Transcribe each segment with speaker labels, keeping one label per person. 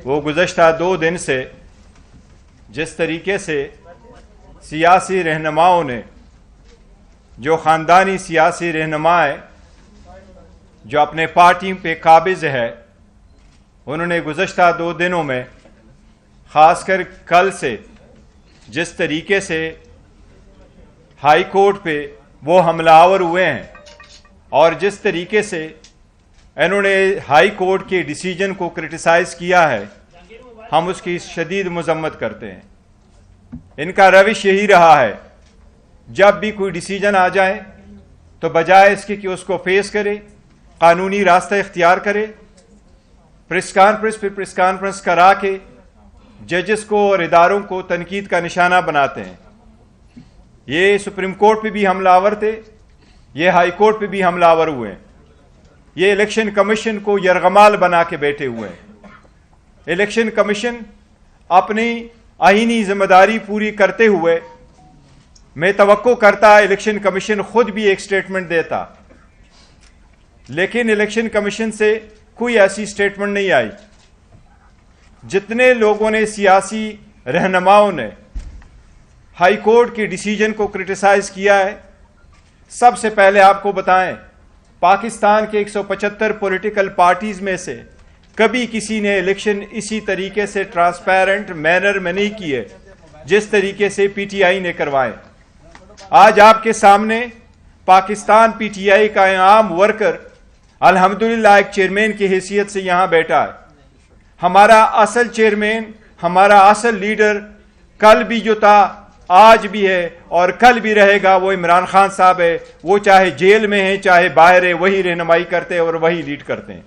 Speaker 1: وہ گزشتہ 2 دن سے جس طریقے سے سیاسی رہنماؤں نے، جو خاندانی سیاسی رہنما ہے، جو اپنے پارٹی پہ قابض ہے، انہوں نے گزشتہ 2 دنوں میں خاص کر کل سے جس طریقے سے ہائی کورٹ پہ وہ حملہ آور ہوئے ہیں اور جس طریقے سے انہوں نے ہائی کورٹ کے ڈیسیجن کو کرٹیسائز کیا ہے، ہم اس کی شدید مذمت کرتے ہیں۔ ان کا روش یہی رہا ہے، جب بھی کوئی ڈیسیجن آ جائے تو بجائے اس کے کہ اس کو فیس کرے، قانونی راستہ اختیار کرے، پریس کانفرنس کرا کے ججز کو اور اداروں کو تنقید کا نشانہ بناتے ہیں۔ یہ سپریم کورٹ پہ بھی حملہ آور تھے، یہ ہائی کورٹ پہ بھی حملہ آور ہوئے ہیں، یہ الیکشن کمیشن کو یرغمال بنا کے بیٹھے ہوئے ہیں۔ الیکشن کمیشن اپنی آئینی ذمہ داری پوری کرتے ہوئے، میں توقع کرتا الیکشن کمیشن خود بھی ایک سٹیٹمنٹ دیتا، لیکن الیکشن کمیشن سے کوئی ایسی سٹیٹمنٹ نہیں آئی۔ جتنے لوگوں نے، سیاسی رہنماؤں نے ہائی کورٹ کے ڈیسیجن کو کرٹیسائز کیا ہے، سب سے پہلے آپ کو بتائیں، پاکستان کے 175 پولیٹیکل پارٹیز میں سے کبھی کسی نے الیکشن اسی طریقے سے ٹرانسپیرنٹ مینر میں نہیں کیے جس طریقے سے پی ٹی آئی نے کروائے۔ آج آپ کے سامنے پاکستان پی ٹی آئی کا عام ورکر الحمدللہ ایک چیئرمین کی حیثیت سے یہاں بیٹھا ہے۔ ہمارا اصل چیئرمین، ہمارا اصل لیڈر کل بھی جو تھا، آج بھی ہے اور کل بھی رہے گا، وہ عمران خان صاحب ہے۔ وہ چاہے جیل میں ہیں چاہے باہر ہے، وہی رہنمائی کرتے ہیں اور وہی لیڈ کرتے ہیں۔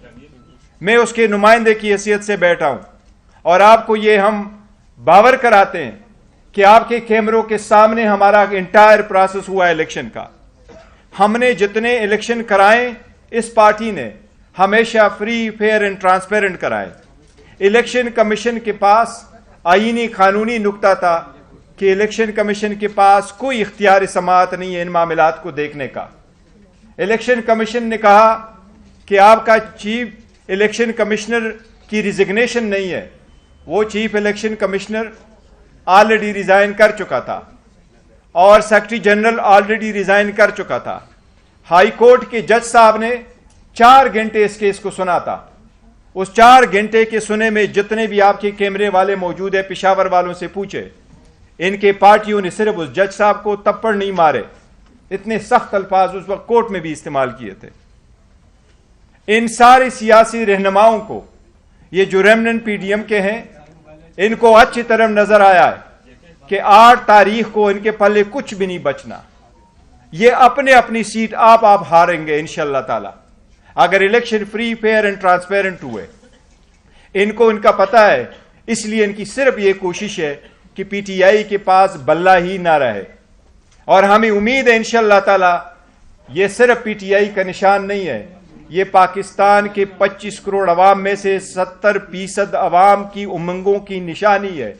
Speaker 1: میں اس کے نمائندے کی حیثیت سے بیٹھا ہوں اور آپ کو یہ ہم باور کراتے ہیں کہ آپ کے کیمروں کے سامنے ہمارا انٹائر پروسیس ہوا ہے الیکشن کا۔ ہم نے جتنے الیکشن کرائے، اس پارٹی نے ہمیشہ فری، فیئر اینڈ ٹرانسپیرنٹ کرائے۔ الیکشن کمیشن کے پاس آئینی قانونی نکتہ تھا کہ الیکشن کمیشن کے پاس کوئی اختیار سماعت نہیں ہے ان معاملات کو دیکھنے کا۔ الیکشن کمیشن نے کہا کہ آپ کا چیف الیکشن کمشنر کی ریزگنیشن نہیں ہے، وہ chief election commissioner already resign کر چکا تھا اور سیکرٹری جنرل آلریڈی ریزائن کر چکا تھا۔ ہائی کورٹ کے جج صاحب نے 4 گھنٹے اس کیس کو سنا تھا۔ اس 4 گھنٹے کے سنے میں جتنے بھی آپ کے کیمرے والے موجود ہیں، پشاور والوں سے پوچھے، ان کے پارٹیوں نے صرف اس جج صاحب کو تپڑ نہیں مارے، اتنے سخت الفاظ اس وقت کورٹ میں بھی استعمال کیے تھے۔ ان سارے سیاسی رہنماؤں کو، یہ جو ریمننٹ پی ڈی ایم کے ہیں، ان کو اچھی طرح نظر آیا ہے کہ 8 تاریخ کو ان کے پلے کچھ بھی نہیں بچنا۔ یہ اپنی سیٹ آپ ہاریں گے انشاءاللہ تعالی اگر election free, fair and transparent ہوئے۔ ان کو ان کا پتہ ہے، اس لیے ان کی صرف یہ کوشش ہے کہ پی ٹی آئی کے پاس بلہ ہی نہ رہے، اور ہمیں امید ہے انشاءاللہ تعالی یہ صرف پی ٹی آئی کا نشان نہیں ہے، یہ پاکستان کے 25 کروڑ عوام میں سے 70% عوام کی امنگوں کی نشانی ہے۔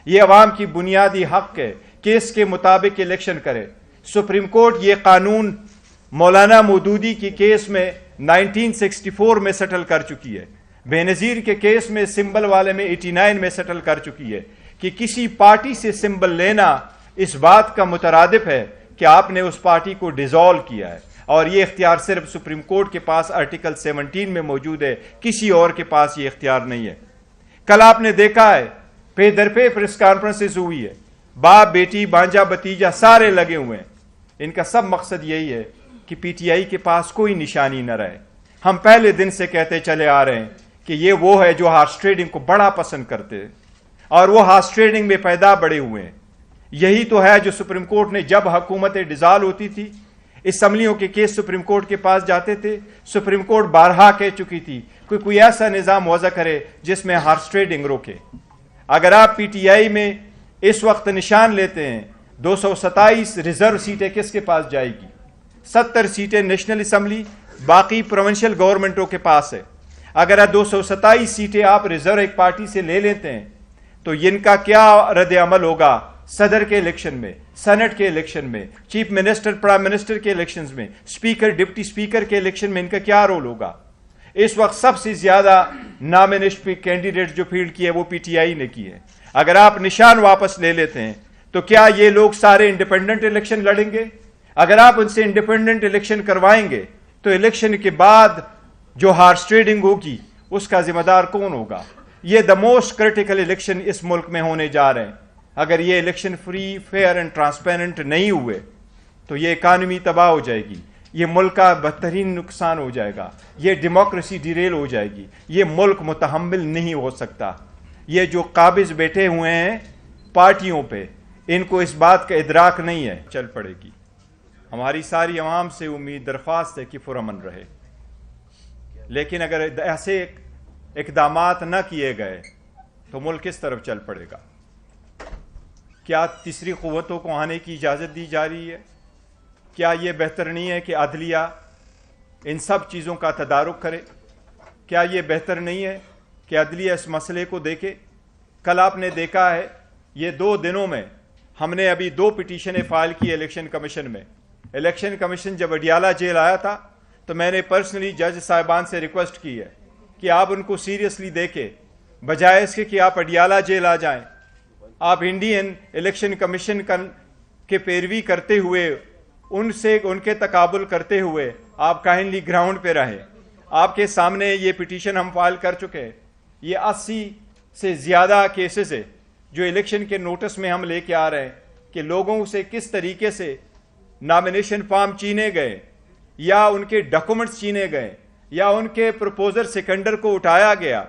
Speaker 1: یہ عوام کی بنیادی حق ہے کہ اس کے مطابق الیکشن کرے۔ سپریم کورٹ یہ قانون مولانا مودودی کی کیس میں 1964 میں سیٹل کر چکی ہے، بے نظیر کے کیس میں سمبل والے میں 89 میں سیٹل کر چکی ہے کہ کسی پارٹی سے سمبل لینا اس بات کا مترادف ہے کہ آپ نے اس پارٹی کو ڈیزالو کیا ہے، اور یہ اختیار صرف سپریم کورٹ کے پاس آرٹیکل 17 میں موجود ہے، کسی اور کے پاس یہ اختیار نہیں ہے۔ کل آپ نے دیکھا ہے پے در پہ پریس کانفرنسز ہوئی ہے، باپ، بیٹی، بانجا، بتیجا سارے لگے ہوئے ہیں۔ ان کا سب مقصد یہی ہے کہ پی ٹی آئی کے پاس کوئی نشانی نہ رہے۔ ہم پہلے دن سے کہتے چلے آ رہے ہیں کہ یہ وہ ہے جو ہارس ٹریڈنگ کو بڑا پسند کرتے ہیں، اور وہ ہارس ٹریڈنگ میں پیدا بڑے ہوئے ہیں۔ یہی تو ہے جو سپریم کورٹ نے، جب حکومتیں ڈیزالو ہوتی تھی، اسمبلیوں کے کیس سپریم کورٹ کے پاس جاتے تھے، سپریم کورٹ بارہا کہہ چکی تھی کوئی ایسا نظام وضع کرے جس میں ہارس ٹریڈنگ روکے۔ اگر آپ پی ٹی آئی میں اس وقت نشان لیتے ہیں، 227 ریزرو سیٹیں کس کے پاس جائے گی؟ 70 سیٹیں نیشنل اسمبلی، باقی پروونشل گورنمنٹوں کے پاس ہے۔ اگر 227 سیٹیں آپ ریزرو ایک پارٹی سے لے لیتے ہیں تو ان کا کیا رد عمل ہوگا صدر کے الیکشن میں، سینٹ کے الیکشن میں، چیف منسٹر، پرائم منسٹر کے الیکشنز میں، اسپیکر، ڈپٹی اسپیکر کے الیکشن میں ان کا کیا رول ہوگا؟ اس وقت سب سے زیادہ نامنیشن کینڈیڈیٹ جو فیلڈ کی ہے وہ پی ٹی آئی نے کی ہے. اگر آپ نشان واپس لے لیتے ہیں تو کیا یہ لوگ سارے انڈیپینڈنٹ الیکشن لڑیں گے؟ اگر آپ ان سے انڈیپینڈنٹ الیکشن کروائیں گے تو الیکشن کے بعد جو ہارس ٹریڈنگ ہوگی اس کا ذمہ دار کون ہوگا؟ یہ دا موسٹ کرٹیکل الیکشن اس ملک میں ہونے جا رہے ہیں. اگر یہ election free, fair and transparent نہیں ہوئے تو یہ اکانومی تباہ ہو جائے گی، یہ ملک کا بدترین نقصان ہو جائے گا، یہ ڈیموکریسی ڈیریل ہو جائے گی، یہ ملک متحمل نہیں ہو سکتا. یہ جو قابض بیٹھے ہوئے ہیں پارٹیوں پہ، ان کو اس بات کا ادراک نہیں ہے. چل پڑے گی. ہماری ساری عوام سے امید درخواست ہے کہ پرامن رہے، لیکن اگر ایسے اقدامات نہ کیے گئے تو ملک کس طرف چل پڑے گا؟ کیا تیسری قوتوں کو آنے کی اجازت دی جا رہی ہے؟ کیا یہ بہتر نہیں ہے کہ عدلیہ ان سب چیزوں کا تدارک کرے؟ کیا یہ بہتر نہیں ہے کہ عدلیہ اس مسئلے کو دیکھے؟ کل آپ نے دیکھا ہے یہ 2 دنوں میں ہم نے ابھی 2 پٹیشنیں فائل کی الیکشن کمیشن میں. الیکشن کمیشن جب اڈیالہ جیل آیا تھا تو میں نے پرسنلی جج صاحبان سے ریکویسٹ کی ہے کہ آپ ان کو سیریسلی دیکھیں، بجائے اس کے کہ آپ اڈیالہ جیل آ جائیں. آپ انڈین الیکشن کمیشن کے پیروی کرتے ہوئے، ان کے تقابل کرتے ہوئے آپ کائنڈلی گراؤنڈ پہ رہیں. آپ کے سامنے یہ پٹیشن ہم فائل کر چکے ہیں. یہ 80 سے زیادہ کیسز ہے جو الیکشن کے نوٹس میں ہم لے کے آ رہے ہیں کہ لوگوں سے کس طریقے سے نامنیشن فارم چینے گئے، یا ان کے ڈاکومنٹس چینے گئے، یا ان کے پروپوزر سیکنڈر کو اٹھایا گیا،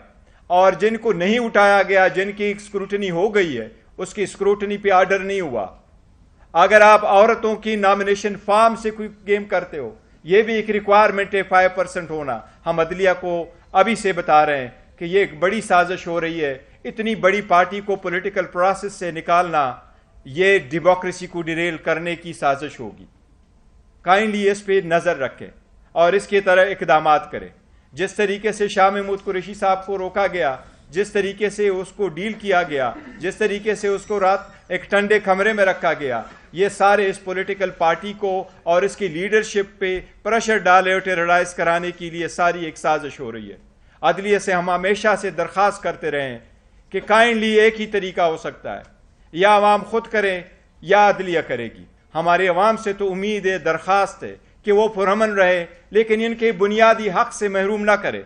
Speaker 1: اور جن کو نہیں اٹھایا گیا، جن کی اسکروٹنی ہو گئی ہے، اس کی اسکروٹنی پہ آرڈر نہیں ہوا. اگر آپ عورتوں کی نامنیشن فارم سے کوئی گیم کرتے ہو، یہ بھی ایک ریکوائرمنٹ ہے 5% ہونا. ہم عدلیہ کو ابھی سے بتا رہے ہیں کہ یہ ایک بڑی سازش ہو رہی ہے. اتنی بڑی پارٹی کو پولیٹیکل پروسیس سے نکالنا یہ ڈیموکریسی کو ڈیریل کرنے کی سازش ہوگی. کائنڈلی اس پہ نظر رکھیں اور اس کی طرح اقدامات کریں. جس طریقے سے شاہ محمود قریشی صاحب کو روکا گیا، جس طریقے سے اس کو ڈیل کیا گیا، جس طریقے سے اس کو رات ایک ٹھنڈے کمرے میں رکھا گیا، یہ سارے اس پولیٹیکل پارٹی کو اور اس کی لیڈرشپ پہ پریشر ڈالے اور ٹیررائز کرانے کے لیے ساری ایک سازش ہو رہی ہے. عدلیہ سے ہم ہمیشہ سے درخواست کرتے رہے ہیں کہ کائنڈلی ایک ہی طریقہ ہو سکتا ہے، یا عوام خود کریں یا عدلیہ کرے گی. ہمارے عوام سے تو امید ہے، درخواست ہے کہ وہ پرامن رہے، لیکن ان کے بنیادی حق سے محروم نہ کرے.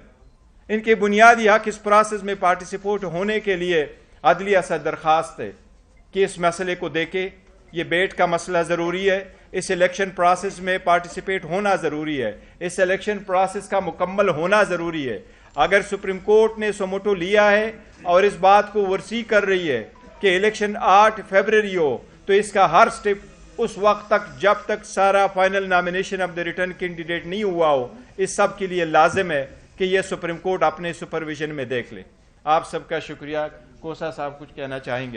Speaker 1: ان کے بنیادی حق اس پروسیس میں پارٹیسپیٹ ہونے کے لیے عدلیہ سے درخواست ہے کہ اس مسئلے کو دیکھے. یہ بیٹ کا مسئلہ ضروری ہے، اس الیکشن پروسیس میں پارٹیسپیٹ ہونا ضروری ہے، اس الیکشن پروسیس کا مکمل ہونا ضروری ہے. اگر سپریم کورٹ نے سوموٹو لیا ہے اور اس بات کو ورسی کر رہی ہے کہ الیکشن 8 فروری ہو، تو اس کا ہر سٹیپ اس وقت تک جب تک سارا final nomination of the return candidate نہیں ہوا ہو، اس سب کے لیے لازم ہے کہ یہ سپریم کورٹ اپنے سپرویژن میں دیکھ لے. آپ سب کا شکریہ. کوسا صاحب کچھ کہنا چاہیں گے؟